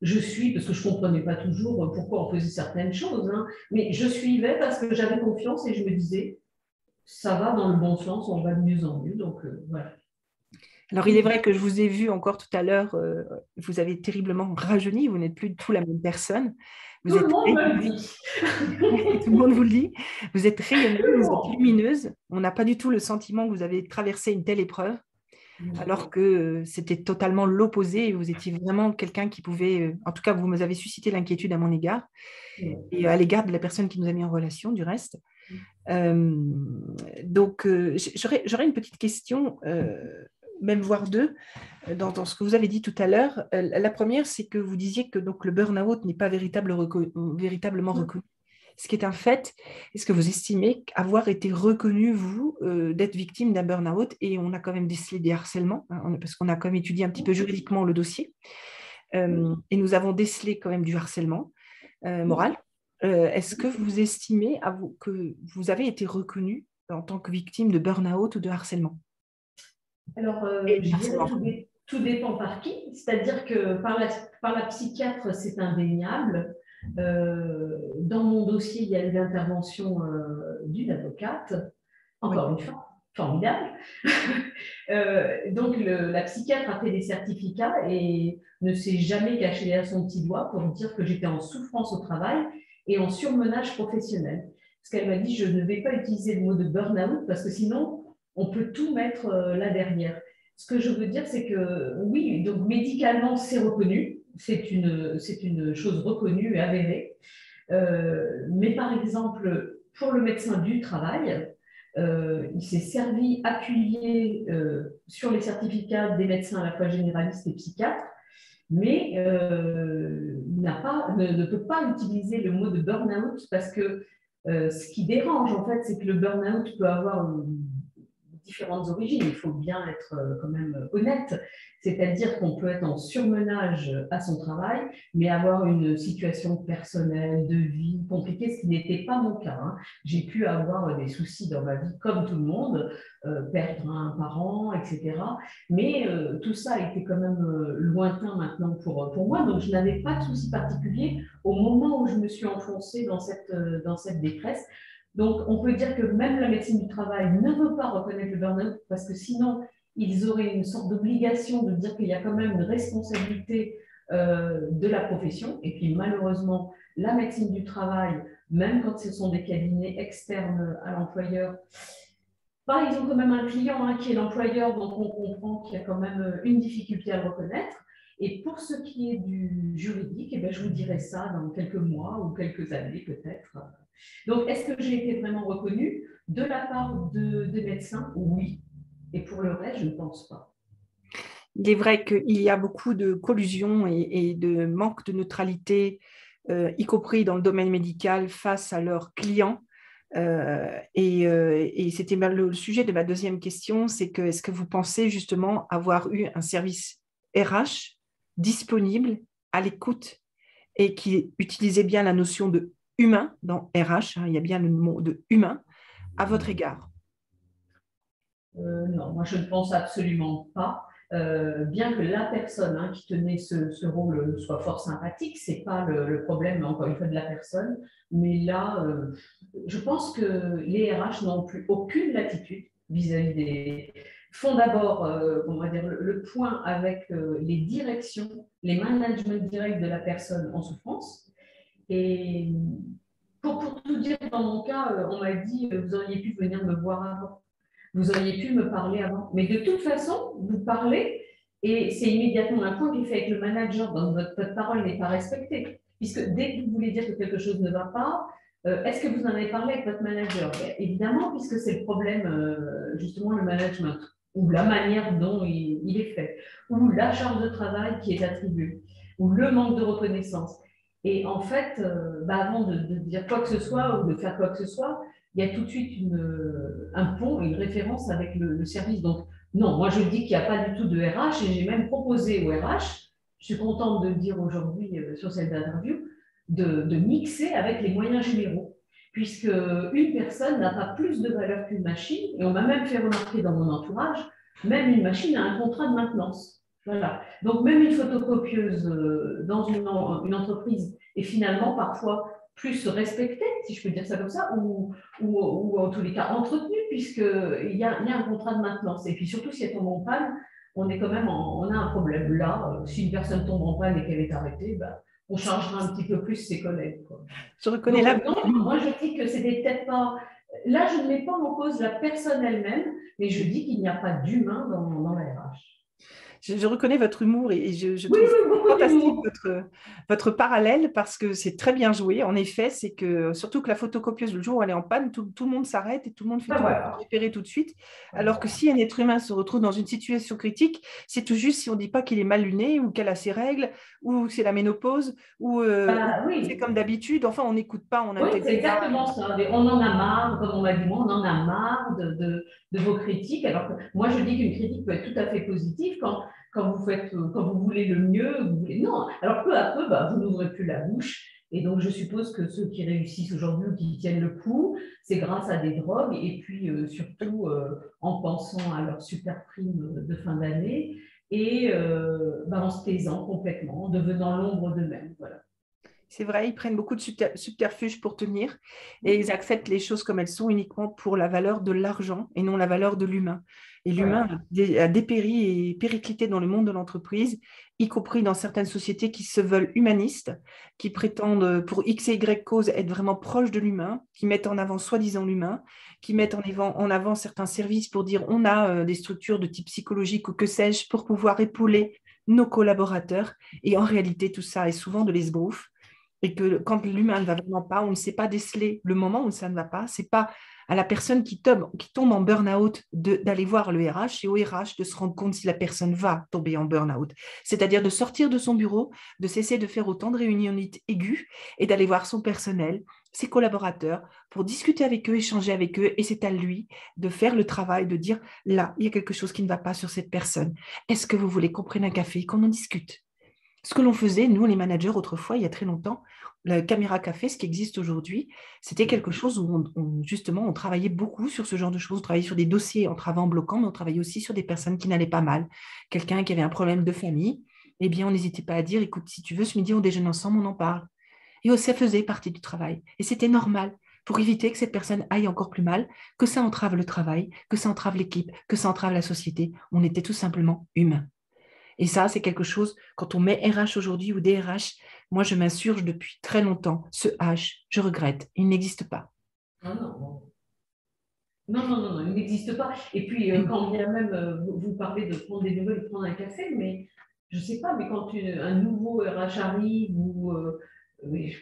je suis, parce que je ne comprenais pas toujours pourquoi on faisait certaines choses, hein. Mais je suivais parce que j'avais confiance et je me disais, ça va dans le bon sens, on va de mieux en mieux. Donc, voilà. Alors, il est vrai que je vous ai vu encore tout à l'heure, vous avez terriblement rajeuni, vous n'êtes plus du tout la même personne. Vous Tout le êtes monde me le rayonnante, dit. tout le monde vous le dit, vous êtes rayonnante, vous êtes Absolument. lumineuse. On n'a pas du tout le sentiment que vous avez traversé une telle épreuve, alors que c'était totalement l'opposé et vous étiez vraiment quelqu'un qui pouvait, en tout cas, vous me avez suscité l'inquiétude à mon égard et à l'égard de la personne qui nous a mis en relation, du reste. Euh, donc, j'aurais une petite question, même voire deux, dans ce que vous avez dit tout à l'heure. La première, c'est que vous disiez que donc, le burn-out n'est pas véritablement reconnu. Ce qui est un fait, est-ce que vous estimez avoir été reconnu, vous, d'être victime d'un burn-out? Et on a quand même décelé des harcèlements, hein, parce qu'on a quand même étudié un petit peu juridiquement le dossier. Et nous avons décelé quand même du harcèlement moral. Est-ce que vous estimez que vous avez été reconnu en tant que victime de burn-out ou de harcèlement? Alors, Et je de dirais harcèlement. tout dépend par qui. C'est-à-dire que par la psychiatre, c'est indéniable. Dans mon dossier, il y a eu l'intervention d'une avocate, Oui. encore une fois, formidable. Donc, la psychiatre a fait des certificats et ne s'est jamais cachée derrière son petit doigt pour dire que j'étais en souffrance au travail et en surmenage professionnel. Parce qu'elle m'a dit, je ne vais pas utiliser le mot de burn-out parce que sinon, on peut tout mettre là derrière. Ce que je veux dire, c'est que oui, donc médicalement, c'est reconnu, c'est une chose reconnue et avérée. Mais par exemple, pour le médecin du travail, il s'est servi, appuyé sur les certificats des médecins à la fois généralistes et psychiatres, mais ne peut pas utiliser le mot de burn-out parce que ce qui dérange, en fait, c'est que le burn-out peut avoir différentes origines. Il faut bien être quand même honnête. C'est-à-dire qu'on peut être en surmenage à son travail, mais avoir une situation personnelle, de vie compliquée, ce qui n'était pas mon cas. Hein. J'ai pu avoir des soucis dans ma vie comme tout le monde, perdre un parent, etc. Mais tout ça a été quand même lointain maintenant pour moi. Donc, je n'avais pas de soucis particuliers au moment où je me suis enfoncée dans cette détresse. Donc, on peut dire que même la médecine du travail ne veut pas reconnaître le burn-out parce que sinon, ils auraient une sorte d'obligation de dire qu'il y a quand même une responsabilité de la profession. Et puis malheureusement, la médecine du travail, même quand ce sont des cabinets externes à l'employeur, bah, ils ont quand même un client qui est l'employeur, donc on comprend qu'il y a quand même une difficulté à le reconnaître. Et pour ce qui est du juridique, eh bien, je vous dirai ça dans quelques mois ou quelques années peut-être. Donc, est-ce que j'ai été vraiment reconnue de la part des médecins? Oui. Et pour le reste, je ne pense pas. Il est vrai qu'il y a beaucoup de collusion et de manque de neutralité, y compris dans le domaine médical, face à leurs clients. Et c'était le sujet de ma deuxième question, c'est que est-ce que vous pensez justement avoir eu un service RH disponible, à l'écoute, et qui utilisait bien la notion de humain dans RH, hein, il y a bien le mot de humain, à votre égard? Non, moi je ne pense absolument pas. Bien que la personne qui tenait ce rôle soit fort sympathique, c'est pas le problème encore une fois de la personne, mais là, je pense que les RH n'ont plus aucune latitude vis-à-vis des font d'abord, on va dire le point avec les directions, les managements directs de la personne en souffrance. Et pour tout dire, dans mon cas, on m'a dit vous auriez pu venir me voir avant. Vous auriez pu me parler avant. Mais de toute façon, vous parlez et c'est immédiatement un point qui est fait avec le manager. Donc, votre parole n'est pas respectée. Puisque dès que vous voulez dire que quelque chose ne va pas, est-ce que vous en avez parlé avec votre manager? Évidemment, puisque c'est le problème, justement, le management, ou la manière dont il est fait, ou la charge de travail qui est attribuée, ou le manque de reconnaissance. Et en fait, avant de dire quoi que ce soit ou de faire quoi que ce soit, il y a tout de suite un pont, une référence avec le service. Donc, non, moi je dis qu'il n'y a pas du tout de RH et j'ai même proposé au RH, je suis contente de le dire aujourd'hui sur cette interview, de mixer avec les moyens généraux, puisque une personne n'a pas plus de valeur qu'une machine, et on m'a même fait remarquer dans mon entourage, même une machine a un contrat de maintenance. Voilà. Donc, même une photocopieuse dans une entreprise est finalement parfois plus respectée, si je peux dire ça comme ça, ou en tous les cas entretenue, puisqu'il y a un contrat de maintenance. Et puis surtout, si elle tombe en panne, on est quand même on a un problème. Là, si une personne tombe en panne et qu'elle est arrêtée, ben, on changera un petit peu plus ses collègues, quoi. Je reconnais Donc, là. non, moi je dis que c'était peut-être pas. Là, je ne mets pas en cause la personne elle-même, mais je dis qu'il n'y a pas d'humain dans la RH. Je reconnais votre humour et je Oui, trouve oui, beaucoup fantastique d'humour. votre parallèle parce que c'est très bien joué. En effet, c'est que surtout que la photocopieuse, le jour où elle est en panne, tout le monde s'arrête et tout le monde fait Ben tout pour voilà. réparer tout de suite. Alors que si un être humain se retrouve dans une situation critique, c'est tout juste si on ne dit pas qu'il est mal luné ou qu'elle a ses règles ou c'est la ménopause ou Ben, c'est oui. comme d'habitude. Enfin, on n'écoute pas, on Oui, n'intègre c'est pas. exactement ça. On en a marre, comme on m'a dit, moi, on en a marre de vos critiques. Alors que moi, je dis qu'une critique peut être tout à fait positive quand vous voulez le mieux. Vous voulez... Non, alors peu à peu, bah, vous n'ouvrez plus la bouche. Et donc, je suppose que ceux qui réussissent aujourd'hui ou qui tiennent le coup, c'est grâce à des drogues et puis surtout en pensant à leur super prime de fin d'année et en se taisant complètement, en devenant l'ombre d'eux-mêmes. Voilà. C'est vrai, ils prennent beaucoup de subterfuges pour tenir et ils acceptent les choses comme elles sont uniquement pour la valeur de l'argent et non la valeur de l'humain. Et l'humain Voilà. a dépéri et périclité dans le monde de l'entreprise, y compris dans certaines sociétés qui se veulent humanistes, qui prétendent pour X et Y cause être vraiment proches de l'humain, qui mettent en avant soi-disant l'humain, qui mettent en avant certains services pour dire on a des structures de type psychologique ou que sais-je pour pouvoir épauler nos collaborateurs. Et en réalité, tout ça est souvent de l'esbrouf et que quand l'humain ne va vraiment pas, on ne sait pas déceler le moment où ça ne va pas. C'est pas à la personne qui tombe en burn-out d'aller voir le RH et au RH de se rendre compte si la personne va tomber en burn-out. C'est-à-dire de sortir de son bureau, de cesser de faire autant de réunions aiguës et d'aller voir son personnel, ses collaborateurs, pour discuter avec eux, échanger avec eux. Et c'est à lui de faire le travail, de dire, là, il y a quelque chose qui ne va pas sur cette personne. Est-ce que vous voulez qu'on prenne un café et qu'on en discute? Ce que l'on faisait, nous, les managers, autrefois, il y a très longtemps, la caméra café, ce qui existe aujourd'hui, c'était quelque chose où justement, on travaillait beaucoup sur ce genre de choses. On travaillait sur des dossiers en travaux bloquants, mais on travaillait aussi sur des personnes qui n'allaient pas mal. Quelqu'un qui avait un problème de famille, eh bien, on n'hésitait pas à dire, écoute, si tu veux, ce midi, on déjeune ensemble, on en parle. Et ça faisait partie du travail. Et c'était normal. pour éviter que cette personne aille encore plus mal, que ça entrave le travail, que ça entrave l'équipe, que ça entrave la société. On était tout simplement humains. Et ça, c'est quelque chose, quand on met RH aujourd'hui ou DRH, moi, je m'insurge depuis très longtemps. Ce H, je regrette, il n'existe pas. Non, non, non, non, non, non, il n'existe pas. Et puis, quand bien même vous parlez de prendre des nouvelles, de prendre un café, mais je ne sais pas, mais quand un nouveau RH arrive, ou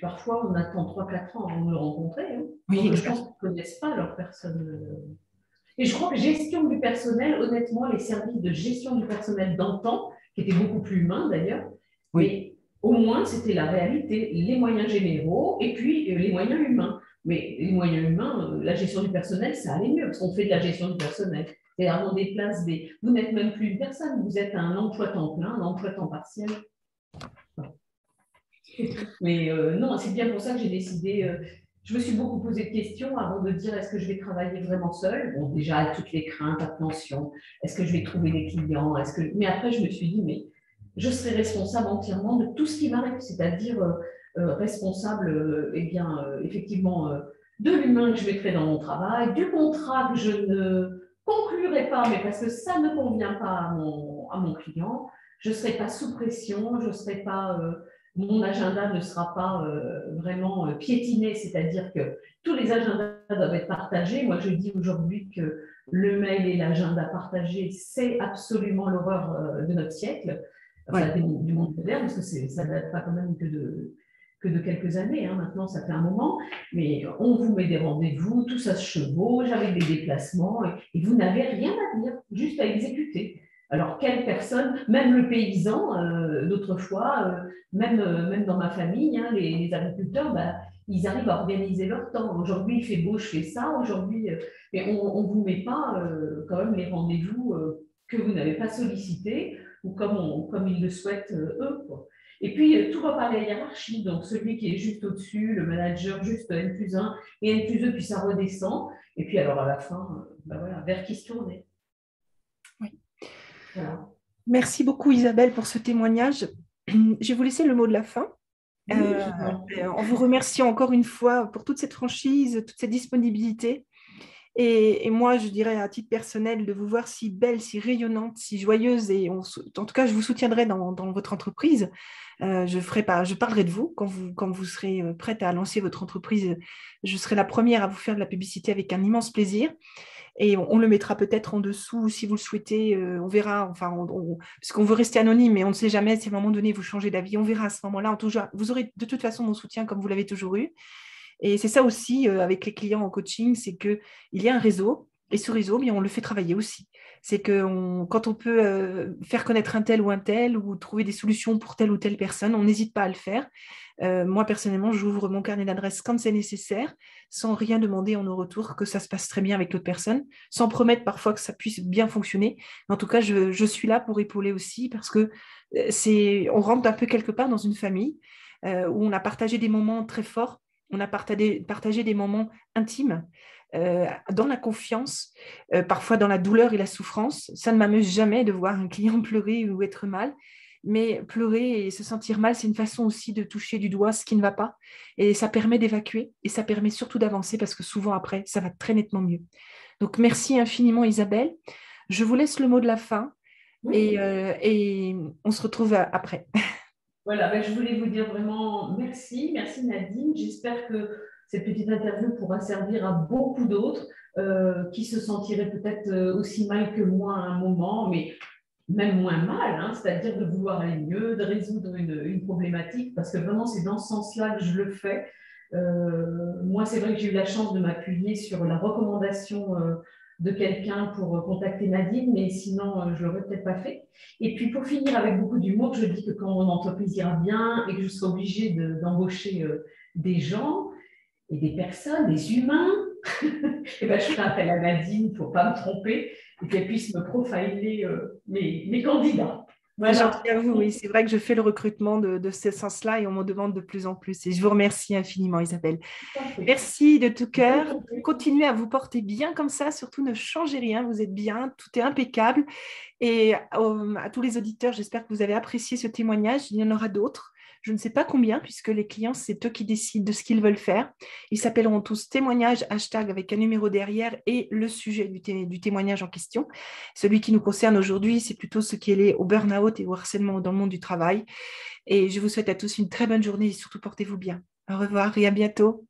parfois on attend 3 4 ans avant de le rencontrer, hein. Oui, Donc, je exact. pense qu'ils ne connaissent pas leur personne. Et je crois que gestion du personnel, honnêtement, les services de gestion du personnel d'antan, qui étaient beaucoup plus humains d'ailleurs, Oui, mais au moins c'était la réalité, les moyens généraux et puis les moyens humains. Mais les moyens humains, la gestion du personnel, ça allait mieux parce qu'on fait de la gestion du personnel. C'est-à-dire on déplace des. Vous n'êtes même plus une personne, vous êtes un emploi temps plein, un emploi temps partiel. Mais non, c'est bien pour ça que j'ai décidé. Je me suis beaucoup posé de questions avant de dire est-ce que je vais travailler vraiment seule. Bon, déjà, toutes les craintes, attention, est-ce que je vais trouver des clients, Mais après, je me suis dit, mais je serai responsable entièrement de tout ce qui m'arrive, c'est-à-dire responsable, effectivement, de l'humain que je mettrai dans mon travail, du contrat que je ne conclurai pas, mais parce que ça ne convient pas à mon client. Je ne serai pas sous pression, je ne serai pas. Mon agenda ne sera pas vraiment piétiné, c'est-à-dire que tous les agendas doivent être partagés. Moi, je dis aujourd'hui que le mail et l'agenda partagé, c'est absolument l'horreur de notre siècle, enfin ouais. du monde moderne, parce que ça ne date pas quand même que de quelques années. Hein. Maintenant, ça fait un moment, mais on vous met des rendez-vous, tout ça se chevauche avec des déplacements, et vous n'avez rien à dire, juste à exécuter. Alors, quelle personne, même le paysan, d'autrefois, même dans ma famille, hein, les agriculteurs, bah, ils arrivent à organiser leur temps. Aujourd'hui, il fait beau, je fais ça. Aujourd'hui, mais on ne vous met pas quand même les rendez-vous que vous n'avez pas sollicités ou comme ils le souhaitent eux. Quoi. Et puis, tout va par la hiérarchie. Donc, celui qui est juste au-dessus, le manager, juste N+1 et N+2, puis ça redescend. Et puis, alors, à la fin, voilà, vers qui se tourner. Oui. Voilà. Merci beaucoup Isabelle pour ce témoignage. Je vais vous laisser le mot de la fin. Oui, En vous remerciant encore une fois pour toute cette franchise, toute cette disponibilité. Et moi, je dirais à titre personnel de vous voir si belle, si rayonnante, si joyeuse. Et en tout cas, je vous soutiendrai dans votre entreprise. Je parlerai de vous quand vous serez prête à lancer votre entreprise. Je serai la première à vous faire de la publicité avec un immense plaisir. Et on le mettra peut-être en dessous si vous le souhaitez. On verra, enfin, parce qu'on veut rester anonyme, mais on ne sait jamais si à un moment donné vous changez d'avis. On verra à ce moment-là. Vous aurez de toute façon mon soutien comme vous l'avez toujours eu. Et c'est ça aussi avec les clients en coaching, c'est qu'il y a un réseau. Et ce réseau, bien, on le fait travailler aussi. C'est que quand on peut faire connaître un tel ou trouver des solutions pour telle ou telle personne, on n'hésite pas à le faire. Moi, personnellement, j'ouvre mon carnet d'adresses quand c'est nécessaire, sans rien demander en retour, que ça se passe très bien avec l'autre personne, sans promettre parfois que ça puisse bien fonctionner. Mais en tout cas, je suis là pour épauler aussi parce que on rentre un peu quelque part dans une famille où on a partagé des moments très forts, on a partagé des moments intimes, dans la confiance, parfois dans la douleur et la souffrance. Ça ne m'amuse jamais de voir un client pleurer ou être mal. Mais pleurer et se sentir mal, c'est une façon aussi de toucher du doigt ce qui ne va pas. Et ça permet d'évacuer et ça permet surtout d'avancer parce que souvent après, ça va très nettement mieux. Donc, merci infiniment Isabelle. Je vous laisse le mot de la fin oui. et on se retrouve après. Voilà, ben, je voulais vous dire vraiment merci, merci Nadine. J'espère que cette petite interview pourra servir à beaucoup d'autres qui se sentiraient peut-être aussi mal que moi à un moment, mais même moins mal, hein, c'est-à-dire de vouloir aller mieux, de résoudre une problématique, parce que vraiment c'est dans ce sens-là que je le fais. Moi, c'est vrai que j'ai eu la chance de m'appuyer sur la recommandation de quelqu'un pour contacter Nadine, mais sinon, je ne l'aurais peut-être pas fait. Et puis, pour finir avec beaucoup d'humour, je dis que quand mon entreprise ira bien et que je serai obligée d'embaucher des gens et des personnes, des humains, et ben, je ferai appel à Nadine pour ne pas me tromper et qu'elle puisse me profiler mes candidats. C'est gentil Voilà. à vous, oui. C'est vrai que je fais le recrutement de ce sens-là et on m'en demande de plus en plus. Et je vous remercie infiniment, Isabelle. Merci de tout cœur. Continuez à vous porter bien comme ça. Surtout, ne changez rien. Vous êtes bien. Tout est impeccable. Et à tous les auditeurs, j'espère que vous avez apprécié ce témoignage. Il y en aura d'autres. Je ne sais pas combien, puisque les clients, c'est eux qui décident de ce qu'ils veulent faire. Ils s'appelleront tous témoignages, hashtag avec un numéro derrière et le sujet du témoignage en question. Celui qui nous concerne aujourd'hui, c'est plutôt ce qui est lié au burn-out et au harcèlement dans le monde du travail. Et je vous souhaite à tous une très bonne journée et surtout portez-vous bien. Au revoir et à bientôt.